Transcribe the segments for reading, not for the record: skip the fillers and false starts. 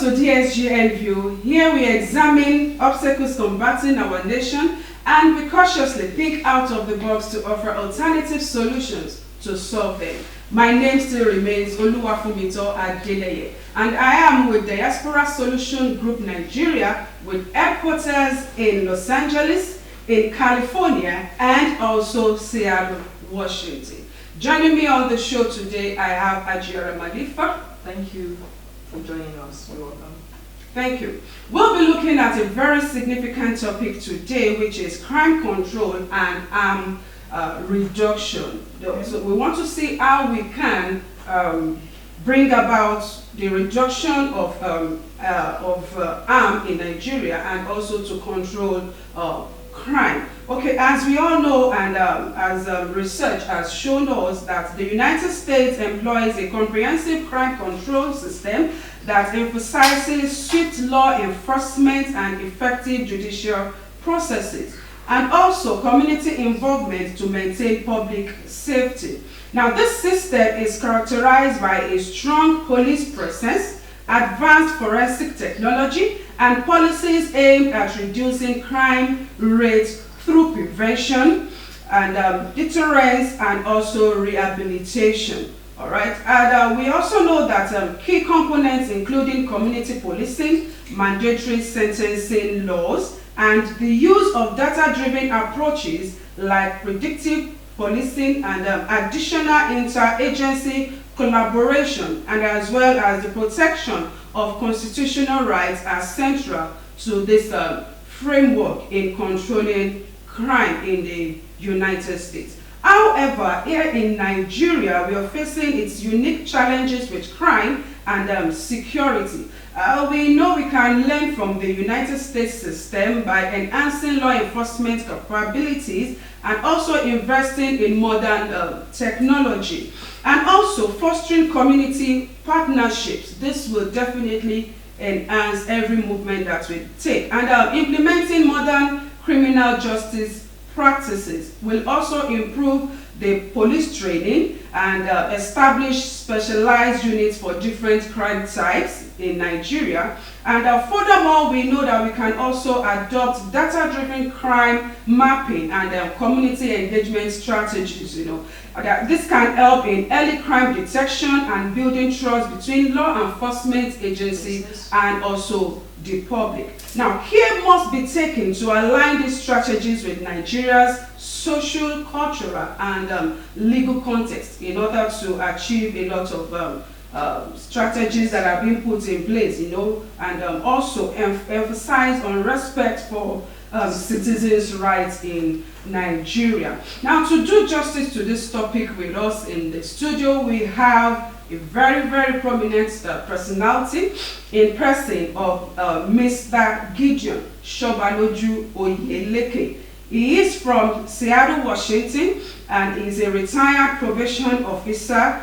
to DSGN View. Here we examine obstacles combating our nation and we cautiously think out of the box to offer alternative solutions to solve them. My name still remains Oluwafumito Adeleye, and I am with Diaspora Solution Group Nigeria with headquarters in Los Angeles, in California, and also Seattle, Washington. Joining me on the show today, I have Ajira Malifa. Thank you for joining us. You're welcome. Thank you. We'll be looking at a very significant topic today, which is crime control and arm reduction. Okay. So we want to see how we can bring about the reduction of arm in Nigeria and also to control crime. Okay, as we all know, and as research has shown us, that the United States employs a comprehensive crime control system that emphasizes swift law enforcement and effective judicial processes, and also community involvement to maintain public safety. Now, this system is characterized by a strong police presence, advanced forensic technology, and policies aimed at reducing crime rates through prevention and deterrence and also rehabilitation. All right, and we also know that key components including community policing, mandatory sentencing laws, and the use of data-driven approaches like predictive policing and additional inter-agency collaboration, and as well as the protection of constitutional rights are central to this framework in controlling crime in the United States. However, here in Nigeria, we are facing its unique challenges with crime and security. We know we can learn from the United States system by enhancing law enforcement capabilities and also investing in modern technology, and also fostering community partnerships. This will definitely enhance every movement that we take, and implementing modern criminal justice practices will also improve the police training and establish specialized units for different crime types in Nigeria. And furthermore, we know that we can also adopt data-driven crime mapping and community engagement strategies. That this can help in early crime detection and building trust between law enforcement agencies and also the public. Now, care must be taken to align these strategies with Nigeria's social, cultural, and legal context in order to achieve a lot of strategies that are being put in place, and also emphasize on respect for citizens' rights in Nigeria. Now, to do justice to this topic with us in the studio, we have a very, very prominent personality in person of Mr. Gideon Shobaloju Oyeleke. He is from Seattle, Washington, and is a retired probation officer,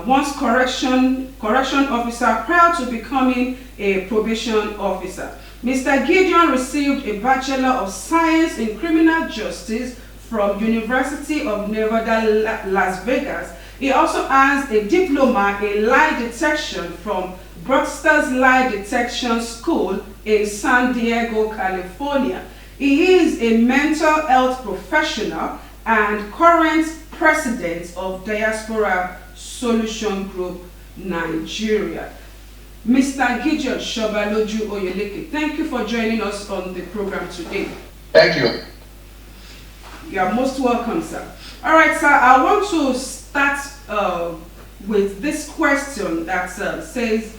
once correction officer prior to becoming a probation officer. Mr. Gideon received a Bachelor of Science in Criminal Justice from University of Nevada, Las Vegas. He also has a diploma in lie detection from Baxter's Lie Detection School in San Diego, California. He is a mental health professional and current president of Diaspora Solution Group Nigeria. Mr. Gideon Shobaloju Oyeleke, thank you for joining us on the program today. Thank you. You are most welcome, sir. All right, sir, I want to start with this question that says,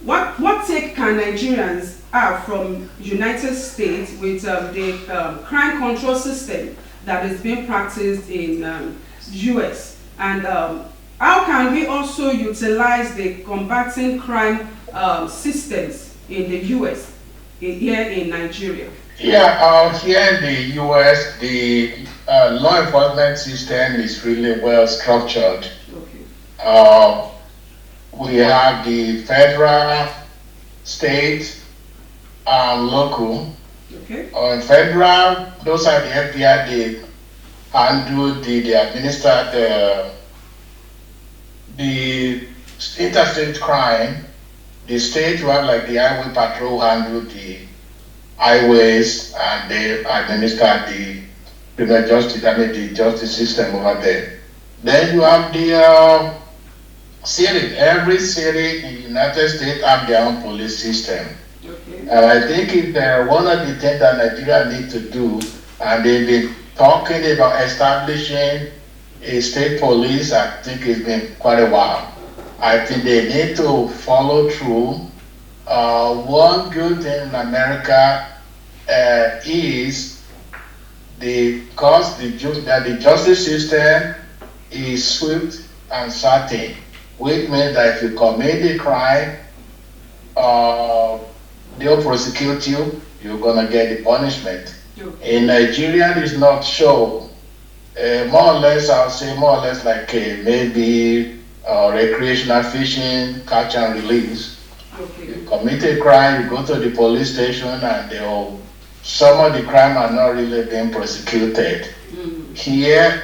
what take can Nigerians have from United States with the crime control system that is being practiced in US, and how can we also utilize the combating crime systems in the US here in Nigeria? Yeah, here in the US, the law enforcement system is really well structured. Okay. We have the federal, state, and local. Okay. On federal, those are the FBI, they handle, they administer the interstate crime The state will have like the highway patrol handle the highways and they administer the criminal justice, I mean the justice system over there. Then you have the city. Every city in the United States have their own police system. Okay. And I think if one of the things that Nigeria needs to do, and they've been talking about establishing a state police, I think it's been quite a while. I think they need to follow through. One good thing in America is because the justice system is swift and certain, which means that if you commit a crime, they'll prosecute you, you're gonna get the punishment. In Nigeria, it's not sure. More or less, I'll say more or less like maybe recreational fishing, catch and release. Okay. You commit a crime, you go to the police station, and some of the crime are not really being prosecuted. Here,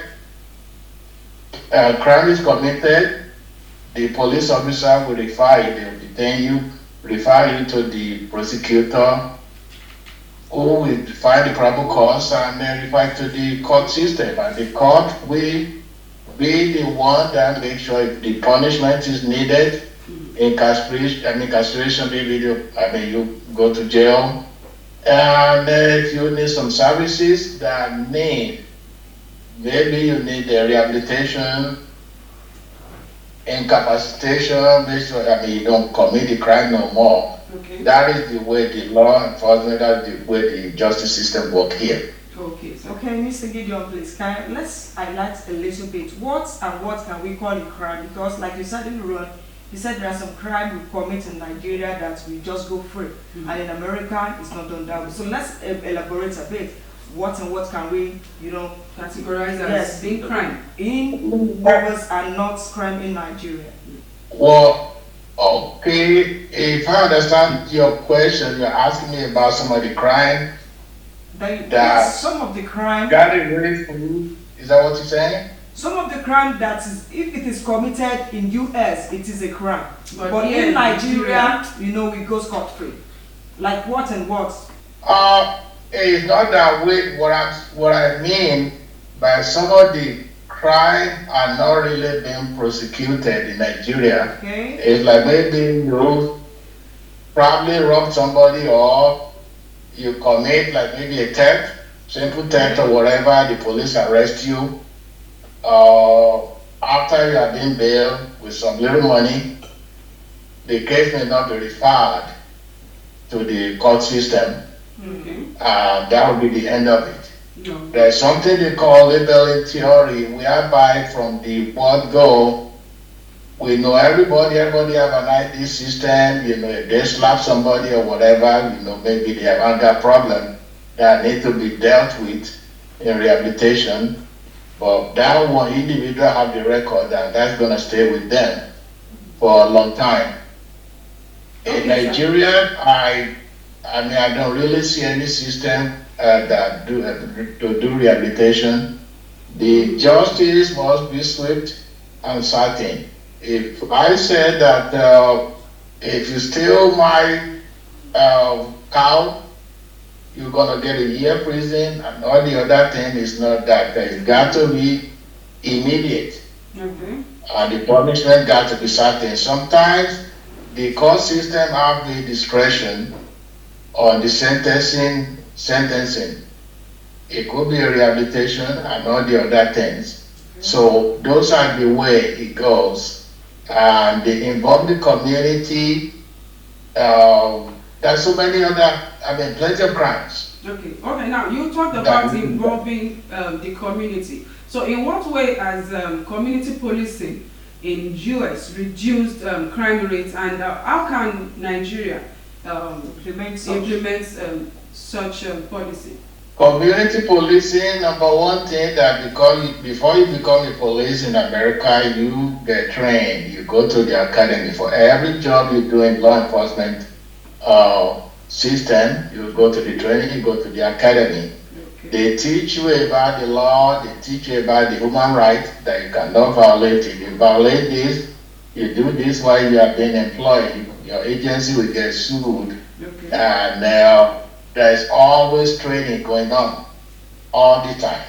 crime is committed, the police officer will refer you, they will detain you, refer you to the prosecutor, who will define the probable cause and then refer to the court system. And the court will be the one that makes sure if the punishment is needed. Incarceration, maybe you go to jail. And if you need some services that maybe you need a rehabilitation, incapacitation, make sure you don't commit the crime no more. Okay. That is the way the law enforcement, that's the way the justice system work here. Okay. So Okay, Mr. Gideon, please, let's highlight a little bit. What can we call a crime? Because like you said in the road, you said there are some crime we commit in Nigeria that we just go free. And in America, it's not done that way. So let's elaborate a bit. What can we, categorize as being crime in others and not crime in Nigeria? Well, okay, if I understand your question, you're asking me about some of the crime Yes, some of the crime. That is really for you. Is that what you're saying? Some of the crime that is, if it is committed in US, it is a crime. But in Nigeria, we go scot-free. Like what and what? It's not that way. What I mean by some of the crime are not really being prosecuted in Nigeria. Okay. It's like maybe you probably rob somebody or you commit like maybe a theft, simple theft or whatever, the police arrest you. After you have been bailed with some little money, the case may not be referred to the court system. That will be the end of it. No. There's something they call labeling theory, whereby from the word go, we know everybody have an ID system, if they slap somebody or whatever, maybe they have anger problem that need to be dealt with in rehabilitation. But that one individual have the record and that's gonna stay with them for a long time. In Nigeria, I don't really see any system that do rehabilitation. The justice must be swift and certain. If I said that if you steal my cow, you're gonna get a year prison, and all the other thing is not that. It's got to be immediate, and the punishment got to be certain. Sometimes the court system have the discretion on the sentencing. It could be a rehabilitation and all the other things. So those are the way it goes. And they involve the community. There's so many other, plenty of crimes. Okay. Now you talked about involving the community. So in what way has community policing in US reduced crime rates, and how can Nigeria implement such policy? Community policing, number one thing that before you become a police in America, you get trained. You go to the academy. For every job you do in law enforcement system, you go to the training, you go to the academy. They teach you about the law, they teach you about the human right that you cannot violate. If you violate this, You do this while you are being employed, your agency will get sued. Okay. And there's always training going on all the time.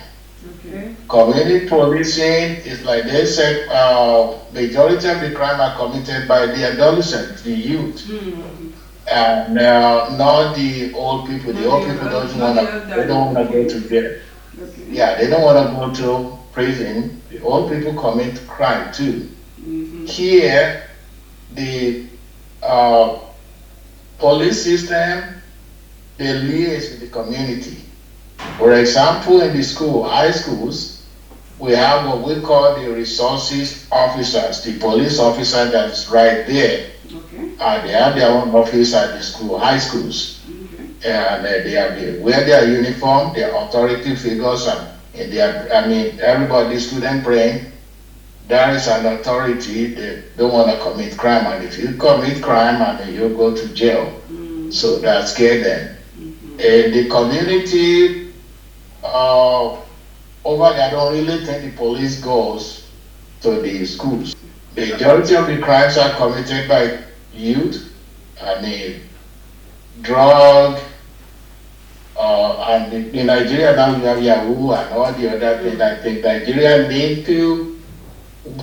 Okay. Community policing is like they said, majority of the crime are committed by the adolescents, the youth. And not the old people. The old people they don't want to go to jail. Okay. Yeah, they don't want to go to prison. The old people commit crime too. Here, the police system, they liaise with the community. For example, in the high schools, we have what we call the resources officers, the police officer that's right there. Okay. They have their own office at the school, high schools. Okay. And they wear their uniform, their authority figures, and everybody, student praying, there is an authority, they don't want to commit crime, and if you commit crime, you go to jail. So that scared them. And the community over there, I don't really think the police goes to the schools. The majority of the crimes are committed by youth, drug, and in Nigeria now we have Yahoo and all the other things. I think Nigeria need to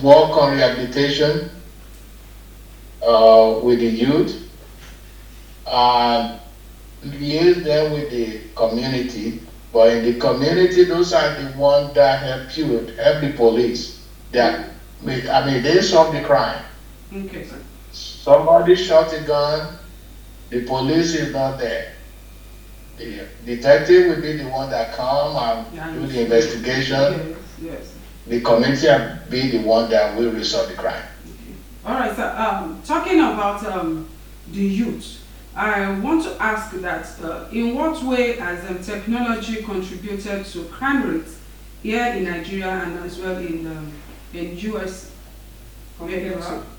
work on rehabilitation with the youth and liaise them with the community. But in the community, those are the ones that help the police. They solve the crime. Okay, sir. Somebody shot a gun, the police is not there. The detective will be the one that come and do the investigation. Yes. The community will be the one that will resolve the crime. Okay. All right, sir. Talking about the youth, I want to ask that in what way has technology contributed to crime rates here in Nigeria and as well in US?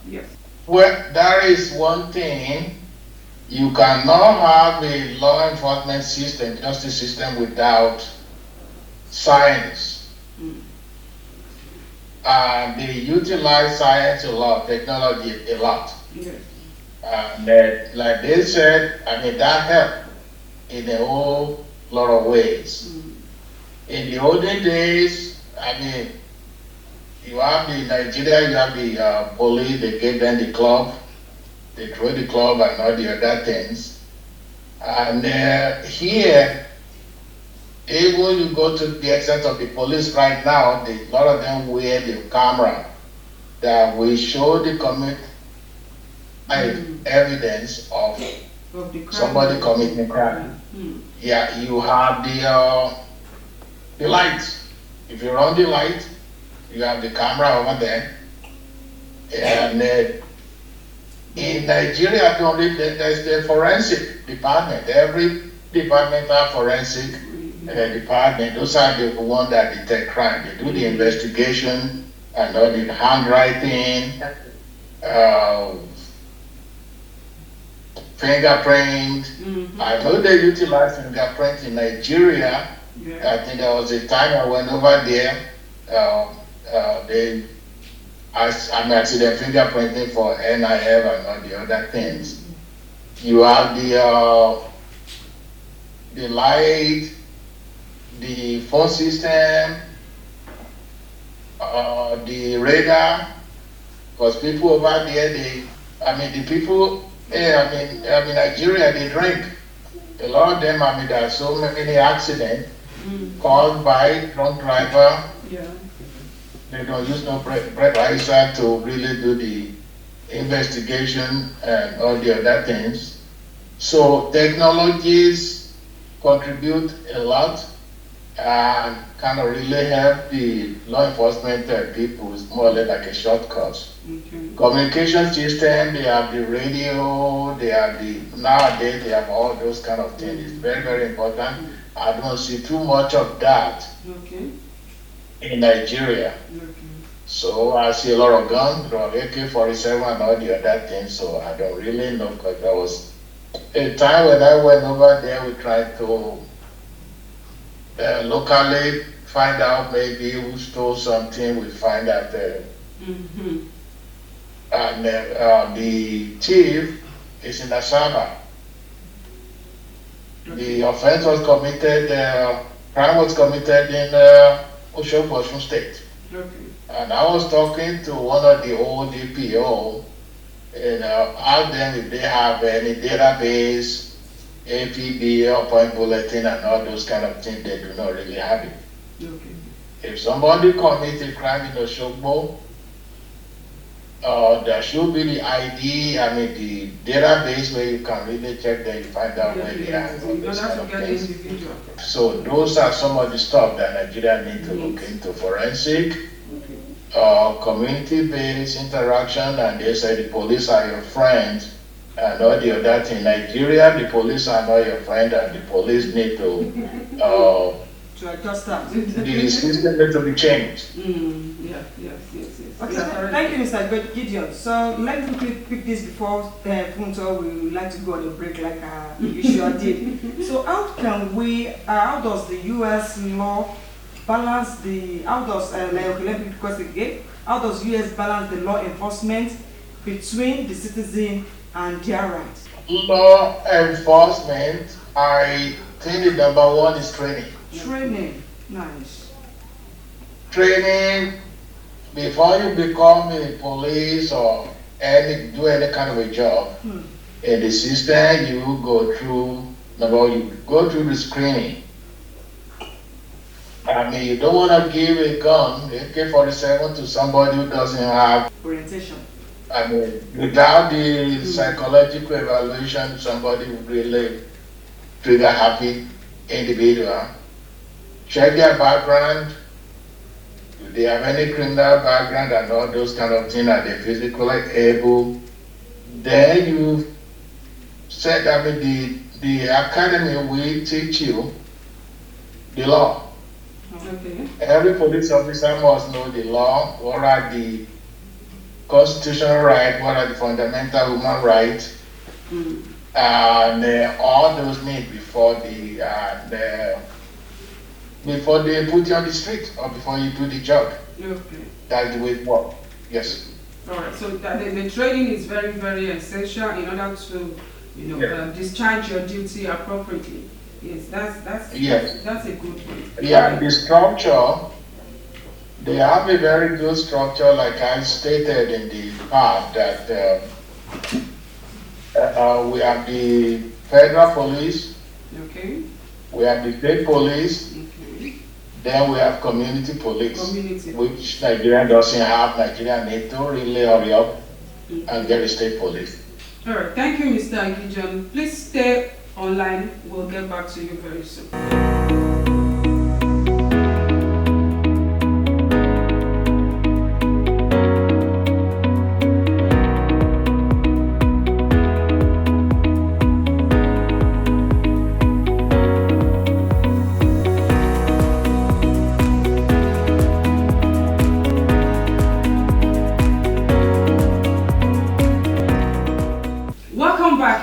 Yes. Well, that is one thing. You cannot have a law enforcement system, justice system without science. They utilize science a lot, technology a lot. Yes. Like they said, that helped in a whole lot of ways. In the olden days, you have the Nigeria, you have the police, they gave them the club, they throw the club and all the other things. And here, even you go to the extent of the police right now, a lot of them wear the camera that will show the community evidence of the crime. Somebody committing crime. Yeah, you have the light. If you're on the light, you have the camera over there. And in Nigeria, there's the forensic department. Every department has forensic department. Those are the ones that detect crime. They do the investigation and all the handwriting, fingerprint. I know they utilize fingerprint in Nigeria. I think there was a time I went over there. I see the fingerprinting for NIF and all the other things. You have the light, the phone system, the radar. Because people over there, the people. Nigeria, they drink. A lot of them, there are so many accidents caused by drunk driver. Yeah. They don't use no breathalyzer to really do the investigation and all the other things. So technologies contribute a lot and kind of really help the law enforcement people. It's more or less like a shortcut. Communication system, they have the radio, nowadays they have all those kind of things. It's very, very important. I don't see too much of that in Nigeria. So I see a lot of guns, AK-47 and all the other things, so I don't really know, because there was a time when I went over there, we tried to locally find out maybe who stole something. We find out and the chief is in Asaba. The offense was committed, crime was committed in Oshogbo State. Okay. And I was talking to one of the old DPO, ask them if they have any database, APB, or point bulletin, and all those kind of things. They do not really have it. Okay. If somebody commits a crime in Oshogbo, there should be the ID, the database where you can really check them, you find out where they are. You don't have to get the individual. So those are some of the stuff that Nigeria need to look into: forensic, community-based interaction, and they say the police are your friends, and all the other thing. Nigeria, the police are not your friend, and the police need to adjust that. the system needs to be changed. Yes. Okay, thank you, Mr. Gideon. So let me pick this before Punto. We would like to go on a break like we usually did. So how does the U.S. law balance how does U.S. balance the law enforcement between the citizen and their rights? Law enforcement, I think the number one is training. Training, nice. Training, before you become a police or do any kind of a job, in the system you go through, you go through the screening. You don't want to give a gun, AK-47, to somebody who doesn't have orientation. Without the psychological evaluation, somebody would really trigger happy individual. Check their background. Do they have any criminal background and all those kind of things? Are they physically able? Then you said, the academy will teach you the law. Okay. Every police officer must know the law. What are the constitutional rights? What are the fundamental human rights? And all those needs before they put you on the street or before you do the job. Okay. That's the way it works. Yes. All right. So the training is very, very essential in order to, discharge your duty appropriately. Yes, that's a good one. Yeah, the structure. They have a very good structure, like I stated in the past, that we have the federal police. Okay. We have the state police. Okay. Then we have community police, which Nigeria doesn't have. Nigeria needs to really hurry up and get a state police. All right. Thank you, Mr. Gideon. Please stay online. We'll get back to you very soon.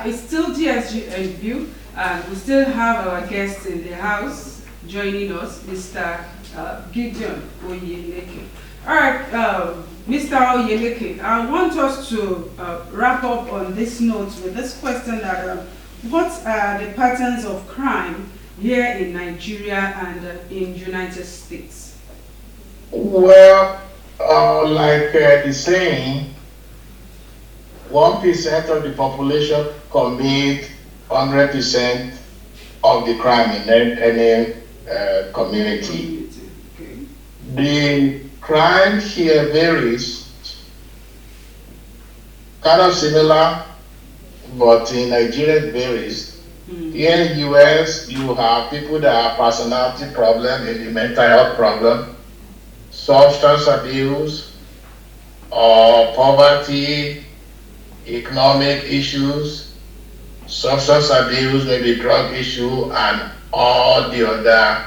It's still DSGN View, and we still have our guests in the house joining us, Mr. Gideon Oyeleke. All right, Mr. Oyeleke, I want us to wrap up on this note with this question that what are the patterns of crime here in Nigeria and in United States? Well, like the saying, 1% of the population commit 100% of the crime in any community. Okay. The crime here varies, kind of similar, but in Nigeria it varies. Here in the US, you have people that have personality problem, maybe mental health problem, substance abuse, or poverty, economic issues, substance abuse, maybe drug issue, and all the other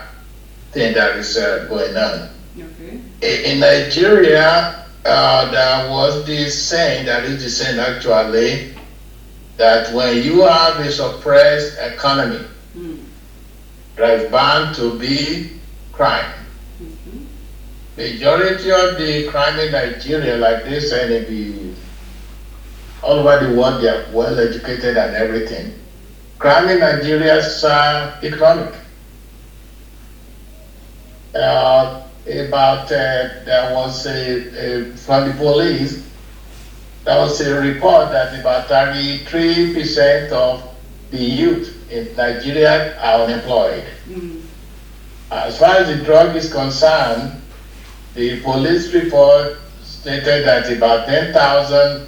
thing that is going on. Okay. In Nigeria, there was this saying, that is the saying actually, that when you have a suppressed economy, there is bound to be crime. Majority of the crime in Nigeria, like this, and maybe all over the world, they are well educated and everything. Crime in Nigeria is economic. There was from the police, there was a report that about 33% of the youth in Nigeria are unemployed. As far as the drug is concerned, the police report stated that about 10,000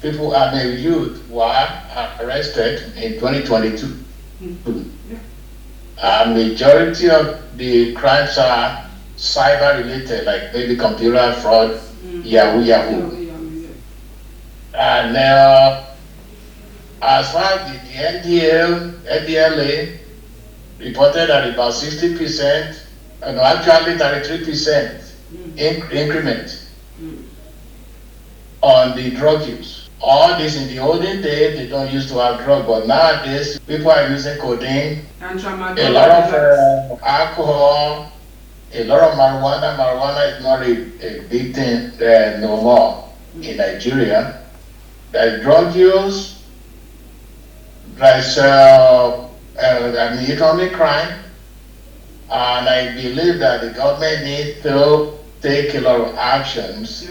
people, youth, were arrested in 2022. Majority of the crimes are cyber related, like maybe computer fraud, Yahoo. And as far as the NDLA reported that about 60%, actually 33% increment on the drug use. All this in the olden days, they don't used to have drug, but nowadays people are using codeine, a lot of alcohol, a lot of marijuana. Marijuana is not a big thing no more in Nigeria. There's drug use, there's economic crime, and I believe that the government needs to take a lot of actions.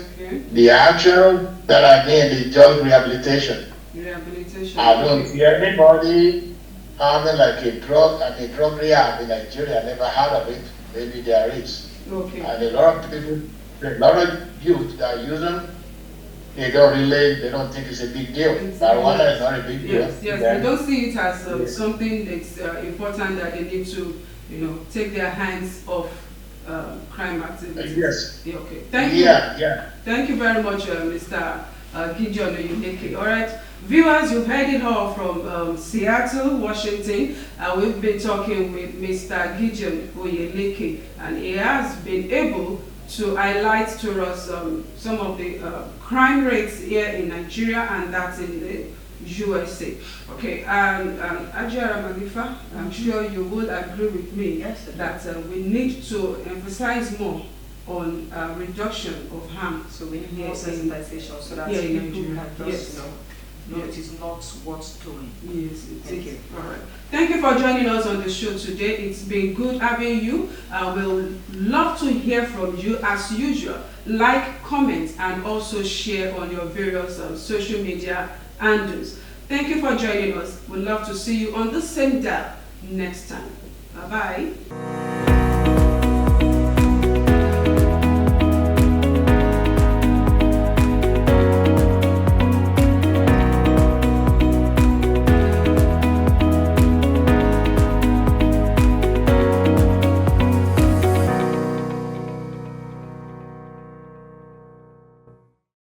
The action that I mean is just rehabilitation. I don't see anybody having like a drug rehab in Nigeria. I never heard of it. Maybe there is. And a lot of people, a lot of youth that use them, they don't think it's a big deal. Marijuana is not a big deal. Yes, they don't see it as something that's important that they need to, take their hands off crime activities. Yes. Okay. Thank you. Thank you very much, Mr. Gideon Oyeleke. All right, viewers, you've heard it all from Seattle, Washington. We've been talking with Mr. Gideon Oyeleke, and he has been able to highlight to us some of the crime rates here in Nigeria and that's in the USA. Okay, and Ajara Magifa, I'm sure you would agree with me that we need to emphasize more on reduction of harm. So we need more sensitization so that people can just know it is not worth doing. Yes, thank you. All right. Thank you for joining us on the show today. It's been good having you. We'll love to hear from you as usual. Like, comment, and also share on your various social media handles. Thank you for joining us. We'd love to see you on the same dial next time. Bye-bye.